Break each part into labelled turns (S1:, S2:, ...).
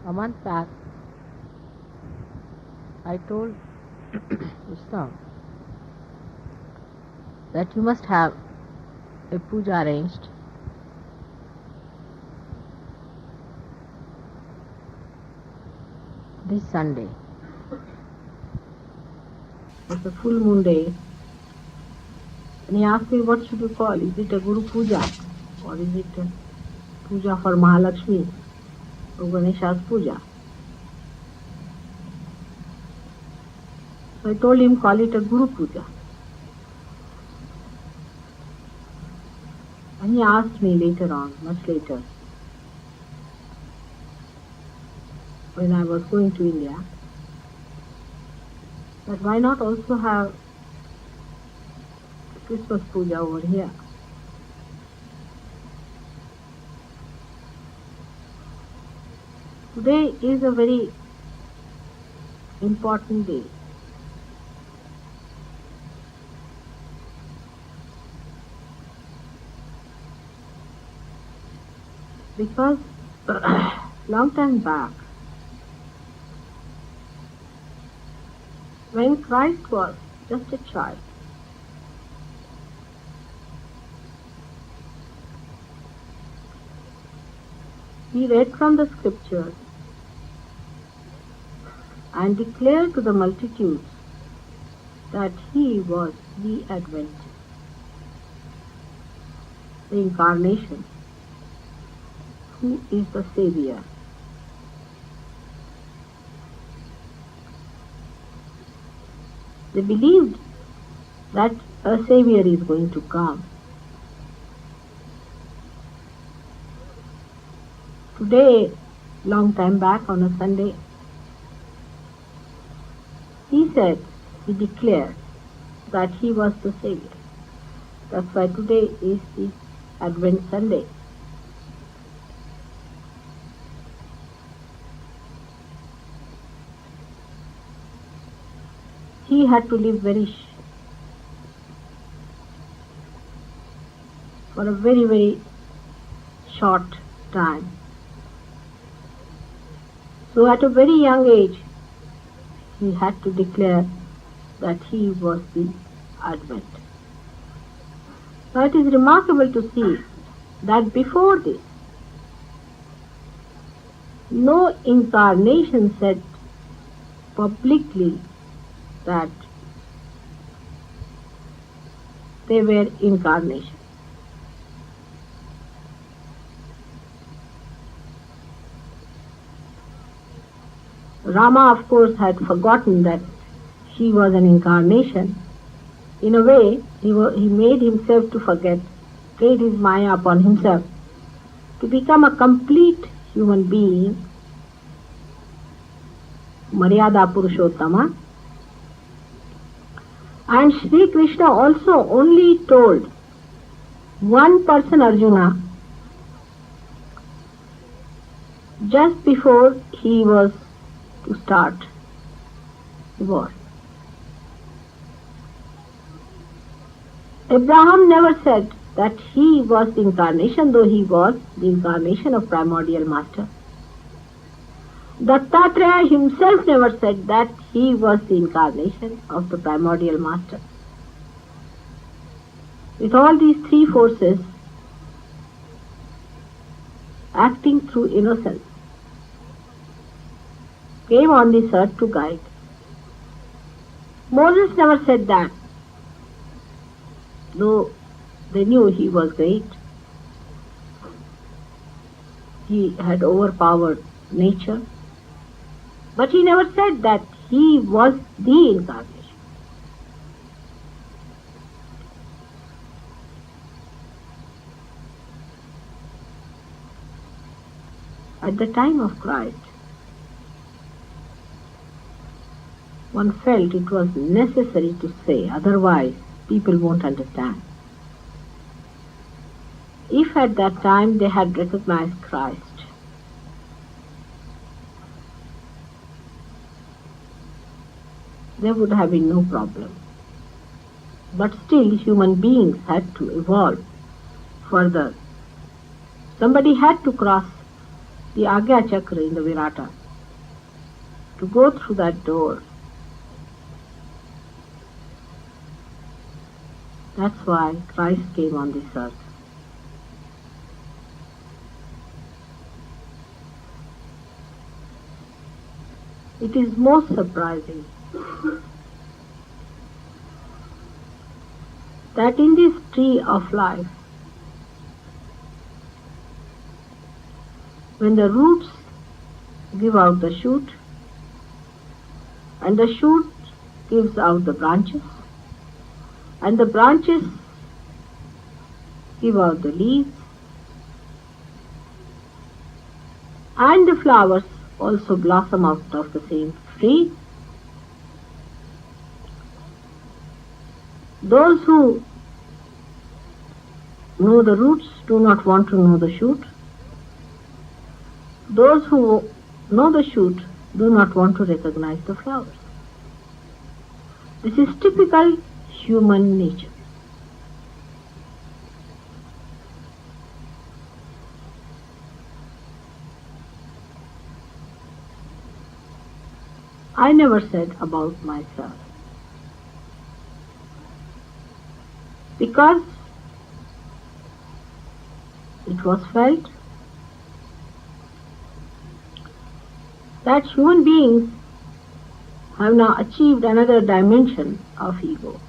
S1: A month back, I told Vishnu that you must have a puja arranged this Sunday. It's a full moon day. And he asked me, what should you call? Is it a Guru Puja? Or is it a Puja for Mahalakshmi? Or Ganesha's Puja? So I told him, call it a Guru Puja. And he asked me later on, much later, when I was going to India, that why not also have Christmas Puja over here? Today is a very important day. Because long time back, when Christ was just a child, he read from the scriptures and declared to the multitudes that he was the Advent, the Incarnation, who is the Savior. They believed that a Savior is going to come. Today, long time back on a Sunday, he declared that he was the Savior. That's why today is the Advent Sunday. He had to live for a very, very short time. So at a very young age, he had to declare that he was the Advent. Now it is remarkable to see that before this, no incarnation said publicly that they were incarnation. Rama, of course, had forgotten that he was an incarnation. In a way, he made himself to forget, played his Maya upon himself, to become a complete human being, Maryada Purushottama. And Sri Krishna also only told one person, Arjuna, just before he was to start the war. Abraham never said that he was the incarnation, though he was the incarnation of primordial master. Dattatreya himself never said that he was the incarnation of the primordial master. With all these three forces acting through innocence, came on this earth to guide. Moses never said that, though they knew he was great. He had overpowered nature. But he never said that he was the incarnation. At the time of Christ, one felt it was necessary to say, otherwise people won't understand. If at that time they had recognized Christ, there would have been no problem. But still, human beings had to evolve further. Somebody had to cross the Agya Chakra in the Virata, to go through that door. That's why Christ came on this earth. It is most surprising that in this tree of life, when the roots give out the shoot, and the shoot gives out the branches, and the branches give out the leaves, and the flowers also blossom out of the same tree. Those who know the roots do not want to know the shoot. Those who know the shoot do not want to recognize the flowers. This is typical human nature. I never said about myself, because it was felt that human beings have now achieved another dimension of ego.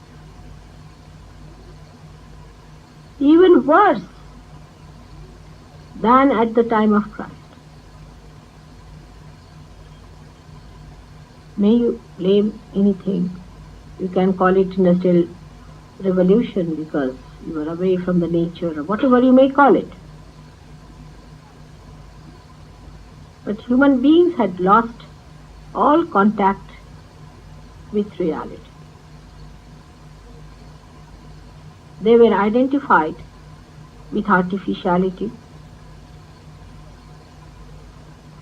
S1: Even worse than at the time of Christ. May you blame anything. You can call it industrial revolution because you are away from the nature, or whatever you may call it. But human beings had lost all contact with reality. They were identified with artificiality,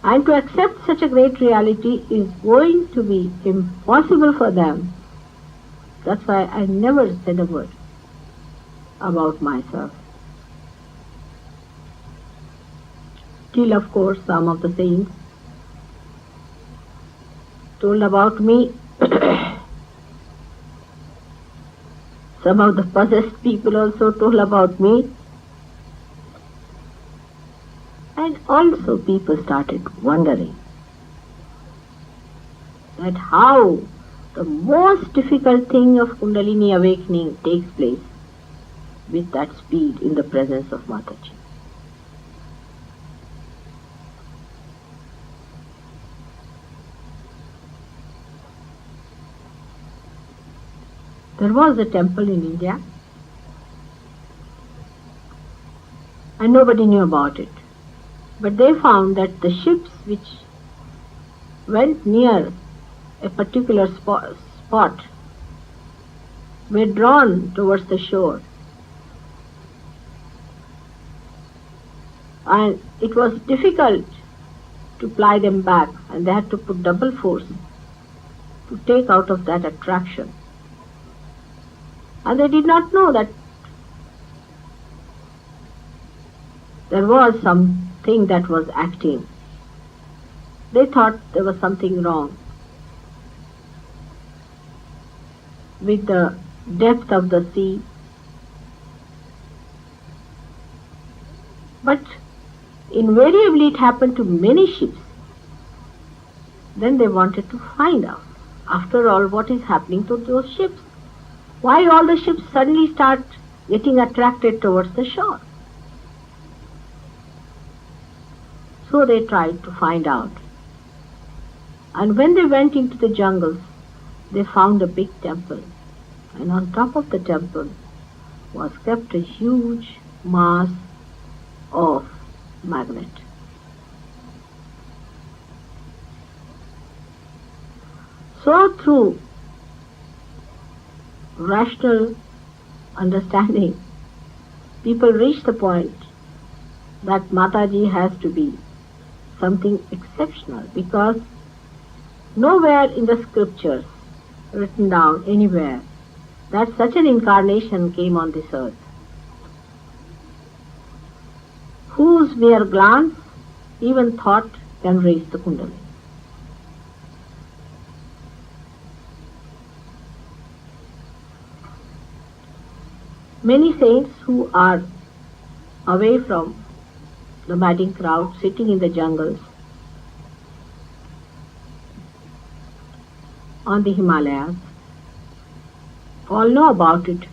S1: and to accept such a great reality is going to be impossible for them. That's why I never said a word about myself. Till, of course, some of the saints told about me. Some of the possessed people also told about me. And also people started wondering that how the most difficult thing of Kundalini awakening takes place with that speed in the presence of Mataji. There was a temple in India and nobody knew about it. But they found that the ships which went near a particular spot were drawn towards the shore. And it was difficult to ply them back, and they had to put double force to take out of that attraction. And they did not know that there was something that was acting. They thought there was something wrong with the depth of the sea. But invariably it happened to many ships. Then they wanted to find out, after all, what is happening to those ships. Why all the ships suddenly start getting attracted towards the shore? So they tried to find out. And when they went into the jungles, they found a big temple. And on top of the temple was kept a huge mass of magnet. So through rational understanding, people reach the point that Mataji has to be something exceptional, because nowhere in the scriptures written down anywhere that such an incarnation came on this earth, whose mere glance Even thought can raise the Kundalini. Many saints who are away from the madding crowd, sitting in the jungles, on the Himalayas, all know about it.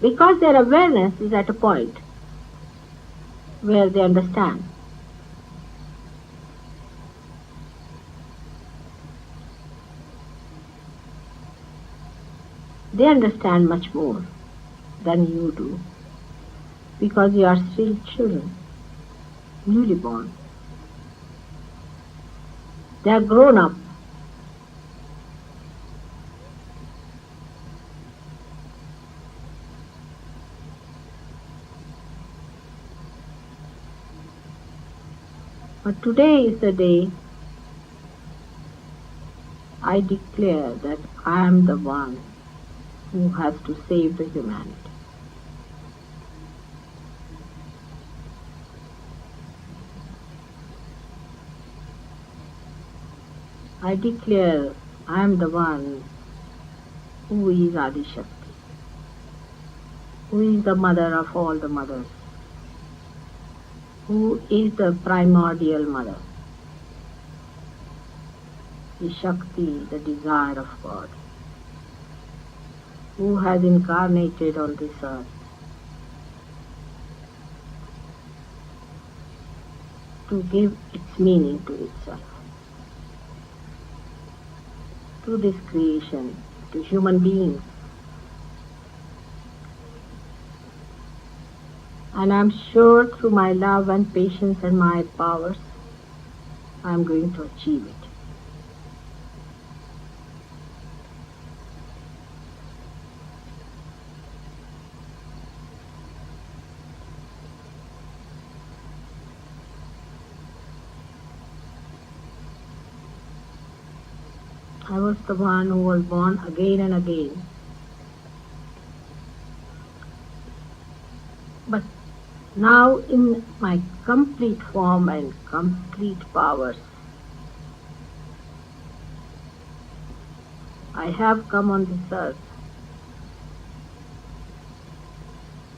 S1: Because their awareness is at a point where they understand. They understand much more than you do, because you are still children, newly born. They are grown up. But today is the day I declare that I am the one who has to save the humanity. I declare I am the one who is Adi Shakti, who is the mother of all the mothers, who is the primordial mother, the Shakti, the desire of God, who has incarnated on this earth to give its meaning to itself, to this creation, to human beings. And I am sure through my love and patience and my powers, I am going to achieve it. I was the one who was born again and again. But now in my complete form and complete powers, I have come on this earth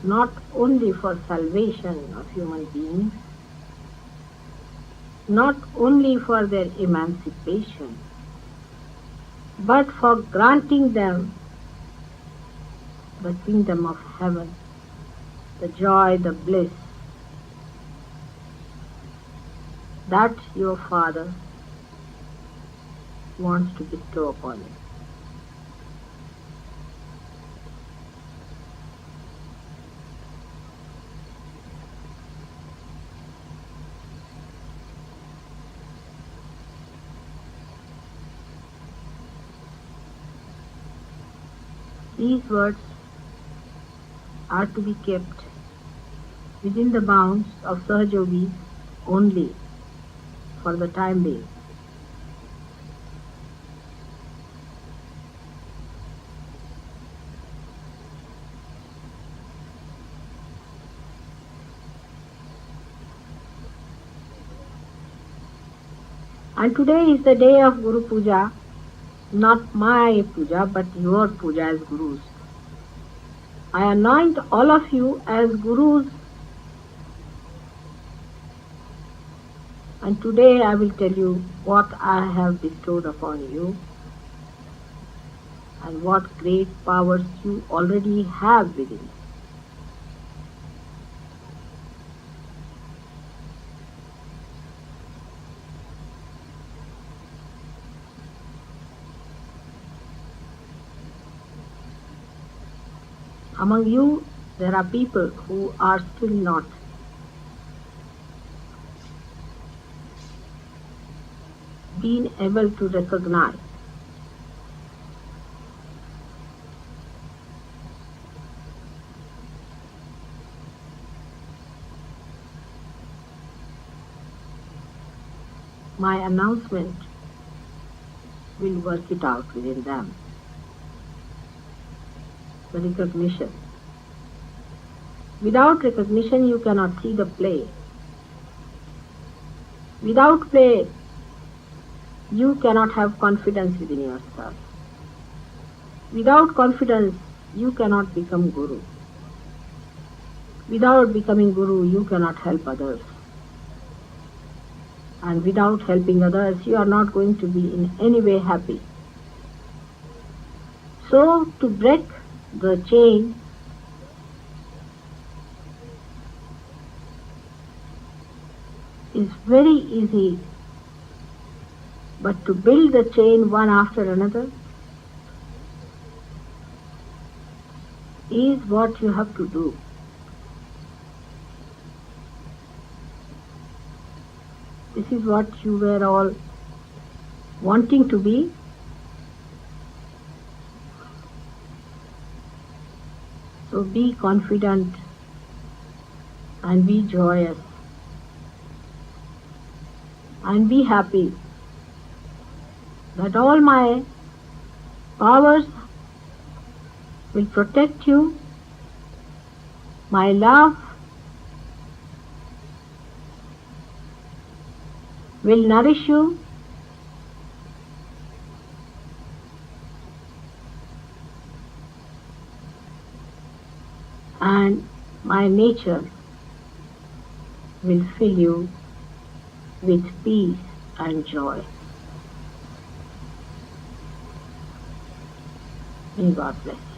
S1: not only for salvation of human beings, not only for their emancipation, but for granting them the kingdom of heaven, the joy, the bliss that your Father wants to bestow upon you. These words are to be kept within the bounds of Sahajogis only for the time being. And today is the day of Guru Puja, not my puja, but your puja as gurus. I anoint all of you as gurus, and today I will tell you what I have bestowed upon you and what great powers you already have within you. Among you, there are people who are still not being able to recognize my announcement will work it out within them. the recognition. Without recognition, you cannot see the play. Without play, you cannot have confidence within yourself. Without confidence, you cannot become Guru. Without becoming Guru, you cannot help others. And without helping others, you are not going to be in any way happy. So, to break the chain, is very easy, but to build the chain one after another is what you have to do. This is what you were all wanting to be. So be confident and be joyous and be happy that all my powers will protect you. My love will nourish you. And my nature will fill you with peace and joy. May God bless you.